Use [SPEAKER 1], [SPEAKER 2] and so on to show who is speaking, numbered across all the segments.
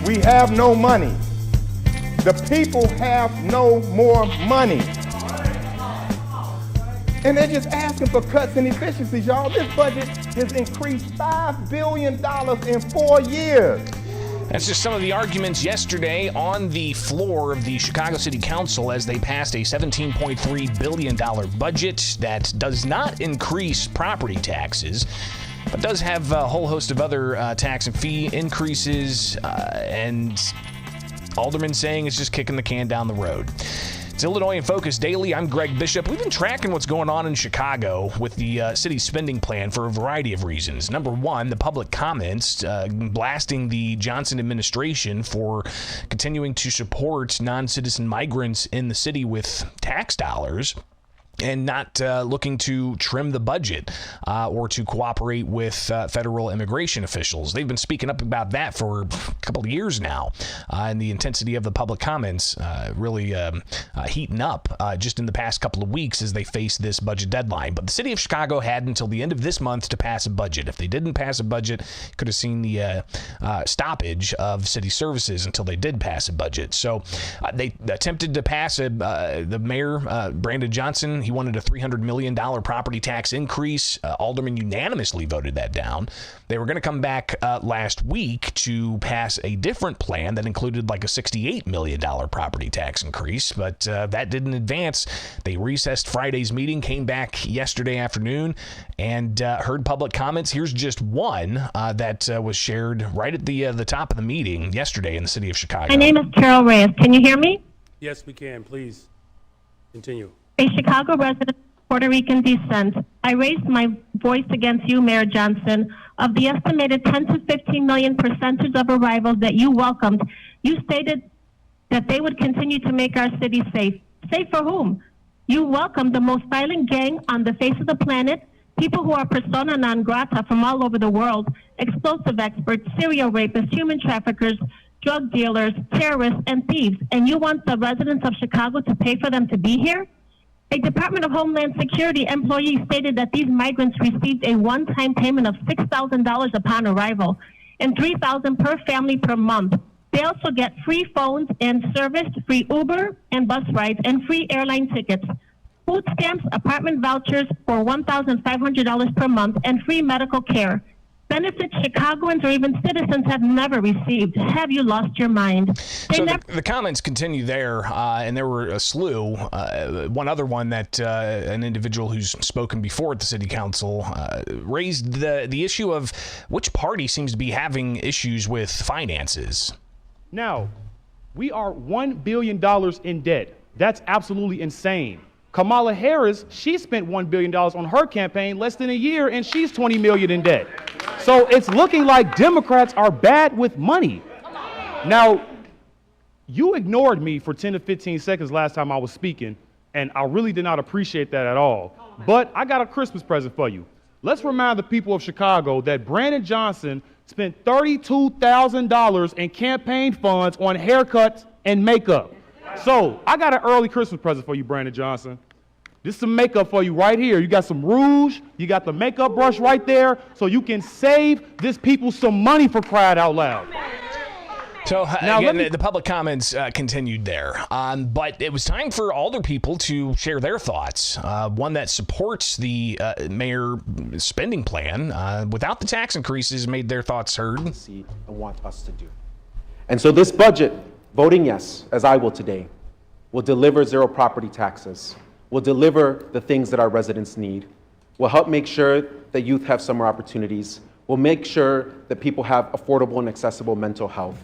[SPEAKER 1] We have no money. The people have no more money. And they're just asking for cuts and efficiencies, y'all. This budget has increased $5 billion in 4 years.
[SPEAKER 2] That's just some of the arguments yesterday on the floor of the Chicago City Council as they passed a $17.3 billion budget that does not increase property taxes, but does have a whole host of other tax and fee increases, and aldermen saying it's just kicking the can down the road. It's Illinois in Focus Daily. I'm Greg Bishop. We've been tracking what's going on in Chicago with the city's spending plan for a variety of reasons. Number one, the public comments blasting the Johnson administration for continuing to support non-citizen migrants in the city with tax dollars and not looking to trim the budget or to cooperate with federal immigration officials. They've been speaking up about that for a couple of years now, and the intensity of the public comments really heating up just in the past couple of weeks as they face this budget deadline. But the city of Chicago had until the end of this month to pass a budget. If they didn't pass a budget, you could have seen the stoppage of city services until they did pass a budget. So they attempted to pass the mayor, Brandon Johnson. He wanted a $300 million property tax increase. Aldermen unanimously voted that down. They were going to come back last week to pass a different plan that included like a $68 million property tax increase, but that didn't advance. They recessed Friday's meeting, came back yesterday afternoon, and heard public comments. Here's just one that was shared right at the top of the meeting yesterday in the city of Chicago.
[SPEAKER 3] My name is Carol Reyes. Can you hear me?
[SPEAKER 4] Yes, we can. Please continue.
[SPEAKER 3] A Chicago resident of Puerto Rican descent, I raised my voice against you, Mayor Johnson. Of the estimated 10 to 15 million percentage of arrivals that you welcomed, you stated that they would continue to make our city safe. Safe for whom? You welcomed the most violent gang on the face of the planet, people who are persona non grata from all over the world, explosive experts, serial rapists, human traffickers, drug dealers, terrorists, and thieves. And you want the residents of Chicago to pay for them to be here? A Department of Homeland Security employee stated that these migrants received a one-time payment of $6,000 upon arrival and $3,000 per family per month. They also get free phones and service, free Uber and bus rides, and free airline tickets, food stamps, apartment vouchers for $1,500 per month, and free medical care. Benefits Chicagoans or even citizens have never received. Have you lost your mind?
[SPEAKER 2] So the comments continue there, and there were a slew. One other one that an individual who's spoken before at the city council raised the issue of which party seems to be having issues with finances.
[SPEAKER 5] Now, we are $1 billion in debt. That's absolutely insane. Kamala Harris, she spent $1 billion on her campaign less than a year, and she's $20 million in debt. So it's looking like Democrats are bad with money. Now, you ignored me for 10 to 15 seconds last time I was speaking, and I really did not appreciate that at all. But I got a Christmas present for you. Let's remind the people of Chicago that Brandon Johnson spent $32,000 in campaign funds on haircuts and makeup. So I got an early Christmas present for you, Brandon Johnson. This is some makeup for you right here. You got some rouge, you got the makeup brush right there, so you can save this people some money, for crying out loud.
[SPEAKER 2] So again, the public comments continued there, but it was time for alder people to share their thoughts. One that supports the mayor spending plan without the tax increases made their thoughts heard.
[SPEAKER 6] And want us to do. And so this budget, voting yes, as I will today, will deliver zero property taxes, will deliver the things that our residents need, will help make sure that youth have summer opportunities, will make sure that people have affordable and accessible mental health.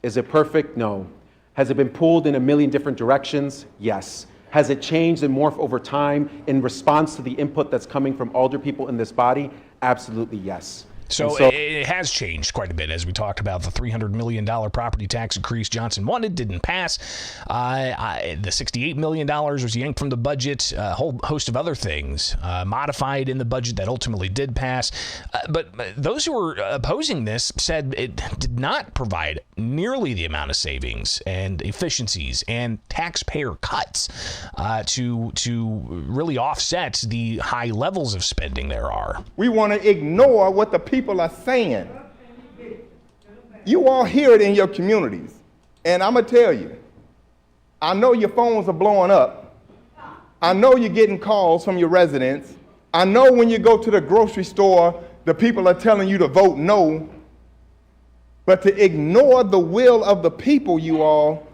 [SPEAKER 6] Is it perfect? No. Has it been pulled in a million different directions? Yes. Has it changed and morphed over time in response to the input that's coming from alder people in this body? Absolutely yes.
[SPEAKER 2] So it has changed quite a bit, as we talked about. The $300 million property tax increase Johnson wanted didn't pass. The $68 million was yanked from the budget. A whole host of other things modified in the budget that ultimately did pass. But those who were opposing this said it did not provide nearly the amount of savings and efficiencies and taxpayer cuts to really offset the high levels of spending there are.
[SPEAKER 1] We want to ignore what the people are saying. you all hear it in your communities. And I'm going to tell you, I know your phones are blowing up. I know you're getting calls from your residents. I know when you go to the grocery store, the people are telling you to vote no. But to ignore the will of the people, you all,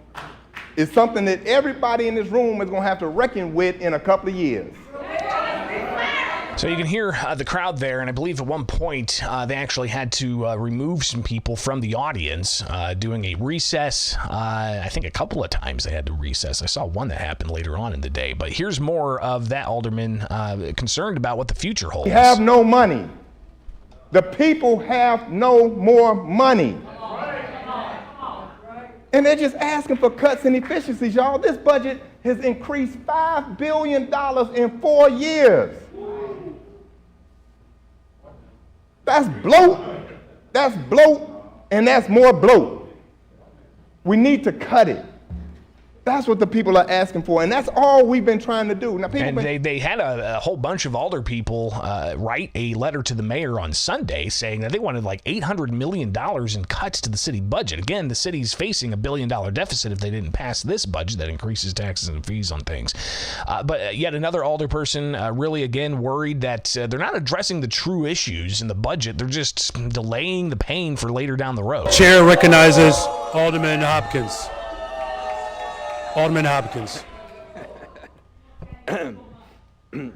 [SPEAKER 1] is something that everybody in this room is going to have to reckon with in a couple of years.
[SPEAKER 2] So you can hear the crowd there, and I believe at one point they actually had to remove some people from the audience doing a recess. I think a couple of times they had to recess. I saw one that happened later on in the day. But here's more of that alderman concerned about what the future holds.
[SPEAKER 1] We have no money. The people have no more money. And they're just asking for cuts and efficiencies, y'all. This budget has increased $5 billion in 4 years. That's bloat, and that's more bloat. We need to cut it. That's what the people are asking for, and that's all we've been trying to do. Now,
[SPEAKER 2] they had a whole bunch of alder people write a letter to the mayor on Sunday saying that they wanted like $800 million in cuts to the city budget. Again, the city's facing $1 billion deficit if they didn't pass this budget that increases taxes and fees on things. But yet another alder person really, again, worried that they're not addressing the true issues in the budget. They're just delaying the pain for later down the road.
[SPEAKER 4] Chair recognizes Alderman Hopkins. Alderman Hopkins.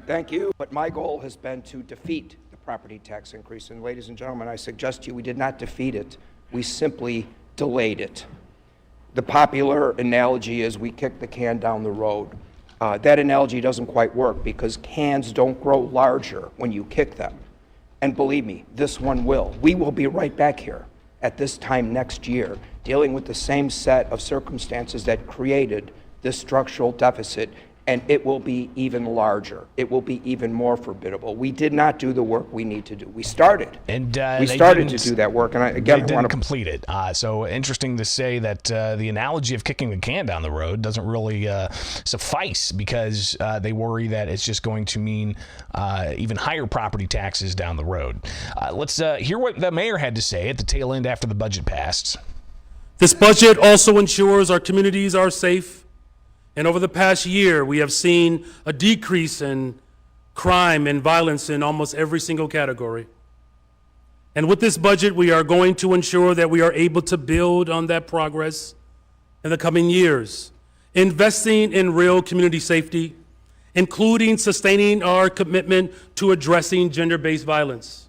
[SPEAKER 7] Thank you. But my goal has been to defeat the property tax increase. And ladies and gentlemen, I suggest to you we did not defeat it. We simply delayed it. The popular analogy is we kicked the can down the road. That analogy doesn't quite work because cans don't grow larger when you kick them. And believe me, this one will. We will be right back here at this time next year, dealing with the same set of circumstances that created this structural deficit, and it will be even larger. It will be even more formidable. We did not do the work we need to do. We started. And we started to do that work, and I
[SPEAKER 2] didn't complete it. So interesting to say that the analogy of kicking the can down the road doesn't really suffice because they worry that it's just going to mean even higher property taxes down the road. Let's hear what the mayor had to say at the tail end after the budget passed.
[SPEAKER 4] This budget also ensures our communities are safe. And over the past year, we have seen a decrease in crime and violence in almost every single category. And with this budget, we are going to ensure that we are able to build on that progress in the coming years, investing in real community safety, including sustaining our commitment to addressing gender-based violence.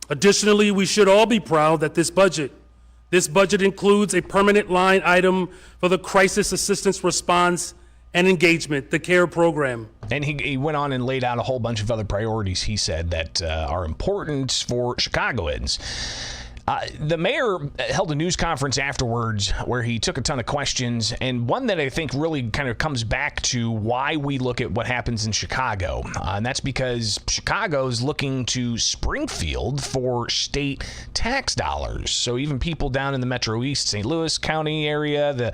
[SPEAKER 4] Additionally, we should all be proud that this budget includes a permanent line item for the Crisis Assistance Response and Engagement, the CARE program.
[SPEAKER 2] And he went on and laid out a whole bunch of other priorities, he said, that are important for Chicagoans. The mayor held a news conference afterwards where he took a ton of questions, and one that I think really kind of comes back to why we look at what happens in Chicago. And that's because Chicago's looking to Springfield for state tax dollars. So even people down in the Metro East, St. Louis County area, the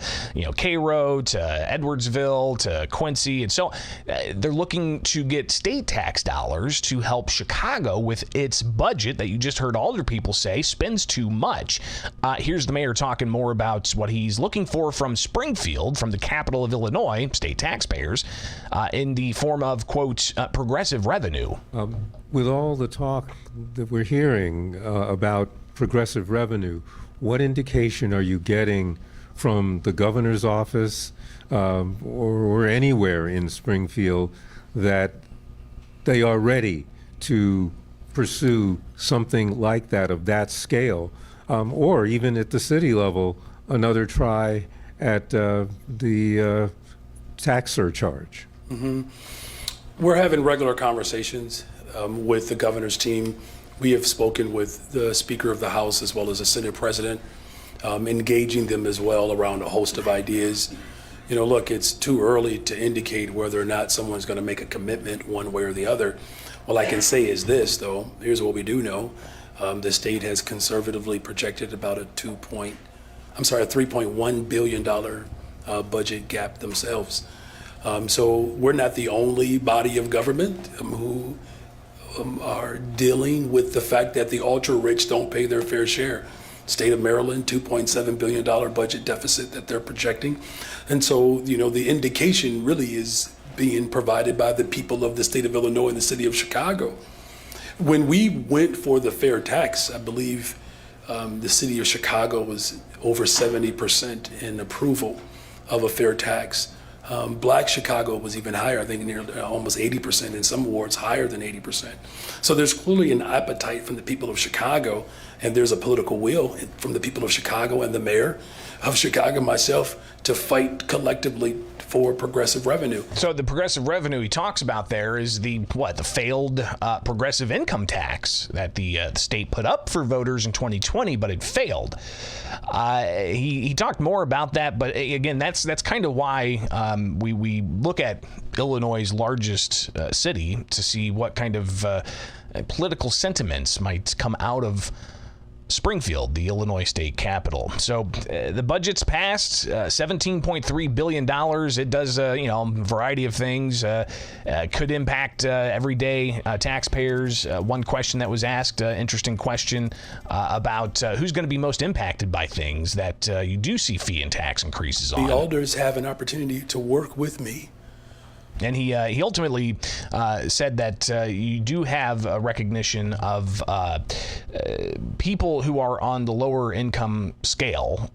[SPEAKER 2] Cairo to Edwardsville to Quincy, and so they're looking to get state tax dollars to help Chicago with its budget that you just heard alder people say spends too much. Here's the mayor talking more about what he's looking for from Springfield, from the capital of Illinois, state taxpayers, in the form of, quote, progressive revenue.
[SPEAKER 8] With all the talk that we're hearing about progressive revenue, what indication are you getting from the governor's office or anywhere in Springfield that they are ready to pursue something like that of that scale, or even at the city level, another try at the tax surcharge?
[SPEAKER 4] Mm-hmm. We're having regular conversations with the governor's team. We have spoken with the Speaker of the House as well as the Senate President, engaging them as well around a host of ideas. Look, it's too early to indicate whether or not someone's going to make a commitment one way or the other. All I can say is this, though. Here's what we do know. The state has conservatively projected about a $3.1 billion budget gap themselves. So we're not the only body of government who are dealing with the fact that the ultra-rich don't pay their fair share. State of Maryland, $2.7 billion budget deficit that they're projecting. And so, the indication really is being provided by the people of the state of Illinois and the city of Chicago. When we went for the fair tax, I believe the city of Chicago was over 70% in approval of a fair tax. Black Chicago was even higher, I think nearly almost 80%, in some wards higher than 80%. So there's clearly an appetite from the people of Chicago, and there's a political will from the people of Chicago and the mayor of Chicago, myself, to fight collectively for progressive revenue.
[SPEAKER 2] So the progressive revenue he talks about there is the failed progressive income tax that the state put up for voters in 2020, but it failed. He talked more about that, but again, that's kind of why we look at Illinois' largest city to see what kind of political sentiments might come out of Springfield, the Illinois state capital. So the budget's passed, $17.3 billion. It does, a variety of things. Could impact everyday taxpayers. One question that was asked, interesting question about who's going to be most impacted by things that you do see fee and tax increases on.
[SPEAKER 4] The alders have an opportunity to work with me.
[SPEAKER 2] And he ultimately said that you do have a recognition of people who are on the lower income scale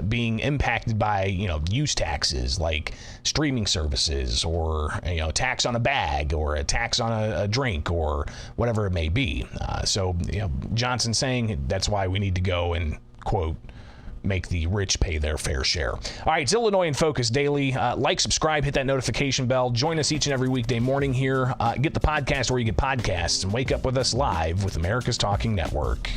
[SPEAKER 2] being impacted by use taxes like streaming services or tax on a bag or a tax on a drink or whatever it may be. So Johnson saying that's why we need to go and quote make the rich pay their fair share. All right, it's Illinois in Focus Daily. Like, subscribe, hit that notification bell. Join us each and every weekday morning here. Get the podcast where you get podcasts and wake up with us live with America's Talking Network.